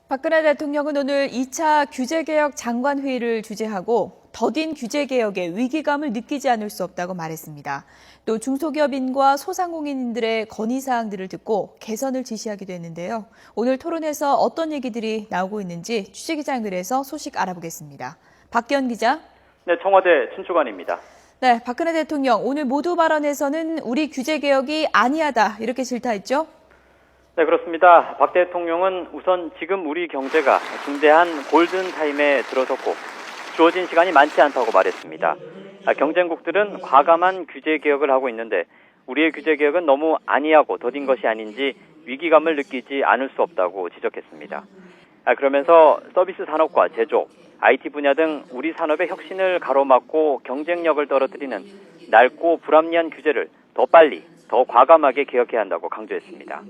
박근혜 대통령은 오늘 2차 규제개혁 장관회의를 주재하고 더딘 규제개혁에 위기감을 느끼지 않을 수 없다고 말했습니다. 또 중소기업인과 소상공인들의 건의사항들을 듣고 개선을 지시하기도 했는데요. 오늘 토론에서 어떤 얘기들이 나오고 있는지 취재기자 연결해서 소식 알아보겠습니다. 박기현 기자. 네, 청와대 춘추관입니다. 네, 박근혜 대통령 오늘 모두 발언에서는 우리 규제개혁이 아니하다 이렇게 질타했죠? 네, 그렇습니다. 박 대통령은 우선 지금 우리 경제가 중대한 골든타임에 들어섰고 주어진 시간이 많지 않다고 말했습니다. 경쟁국들은 과감한 규제개혁을 하고 있는데 우리의 규제개혁은 너무 안이하고 더딘 것이 아닌지 위기감을 느끼지 않을 수 없다고 지적했습니다. 그러면서 서비스 산업과 제조, IT 분야 등 우리 산업의 혁신을 가로막고 경쟁력을 떨어뜨리는 낡고 불합리한 규제를 더 빨리, 더 과감하게 개혁해야 한다고 강조했습니다.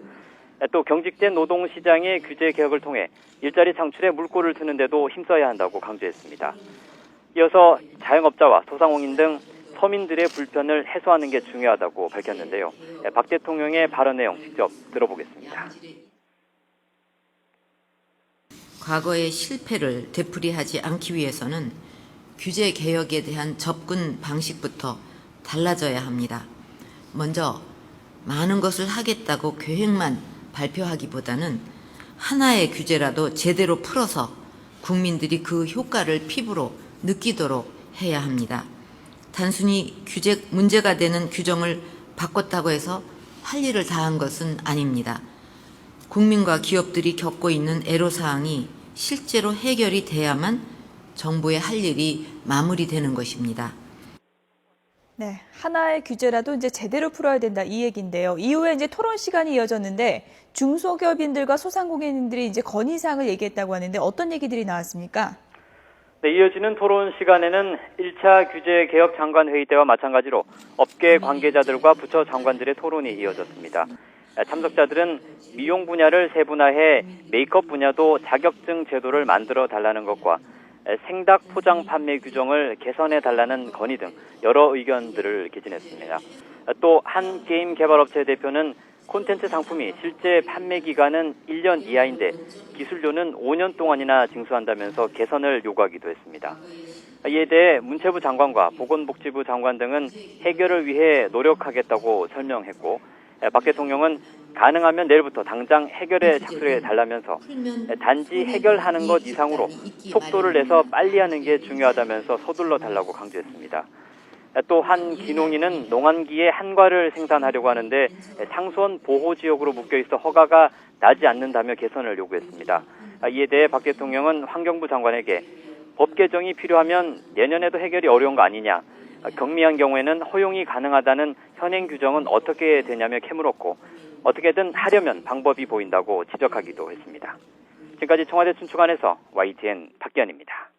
또 경직된 노동시장의 규제 개혁을 통해 일자리 창출에 물꼬를 트는 데도 힘써야 한다고 강조했습니다. 이어서 자영업자와 소상공인 등 서민들의 불편을 해소하는 게 중요하다고 밝혔는데요. 박 대통령의 발언 내용 직접 들어보겠습니다. 과거의 실패를 되풀이하지 않기 위해서는 규제 개혁에 대한 접근 방식부터 달라져야 합니다. 먼저 많은 것을 하겠다고 계획만 발표하기보다는 하나의 규제라도 제대로 풀어서 국민들이 그 효과를 피부로 느끼도록 해야 합니다. 단순히 문제가 되는 규정을 바꿨다고 해서 할 일을 다한 것은 아닙니다. 국민과 기업들이 겪고 있는 애로사항이 실제로 해결이 돼야만 정부의 할 일이 마무리되는 것입니다. 네, 하나의 규제라도 이제 제대로 풀어야 된다 이 얘기인데요. 이후에 이제 토론 시간이 이어졌는데 중소기업인들과 소상공인들이 이제 건의사항을 얘기했다고 하는데 어떤 얘기들이 나왔습니까? 네, 이어지는 토론 시간에는 1차 규제개혁 장관회의 때와 마찬가지로 업계 관계자들과 부처 장관들의 토론이 이어졌습니다. 참석자들은 미용 분야를 세분화해 메이크업 분야도 자격증 제도를 만들어 달라는 것과 생닭 포장 판매 규정을 개선해 달라는 건의 등 여러 의견들을 개진했습니다. 또 한 게임 개발업체 대표는 콘텐츠 상품이 실제 판매 기간은 1년 이하인데 기술료는 5년 동안이나 징수한다면서 개선을 요구하기도 했습니다. 이에 대해 문체부 장관과 보건복지부 장관 등은 해결을 위해 노력하겠다고 설명했고 박 대통령은 가능하면 내일부터 당장 해결에 착수해 달라면서 단지 해결하는 것 이상으로 속도를 내서 빨리 하는 게 중요하다면서 서둘러 달라고 강조했습니다. 또 한 기농인은 농한기에 한과를 생산하려고 하는데 상수원 보호지역으로 묶여있어 허가가 나지 않는다며 개선을 요구했습니다. 이에 대해 박 대통령은 환경부 장관에게 법 개정이 필요하면 내년에도 해결이 어려운 거 아니냐, 경미한 경우에는 허용이 가능하다는 현행 규정은 어떻게 되냐며 캐물었고 어떻게든 하려면 방법이 보인다고 지적하기도 했습니다. 지금까지 청와대 춘추관에서 YTN 박기현입니다.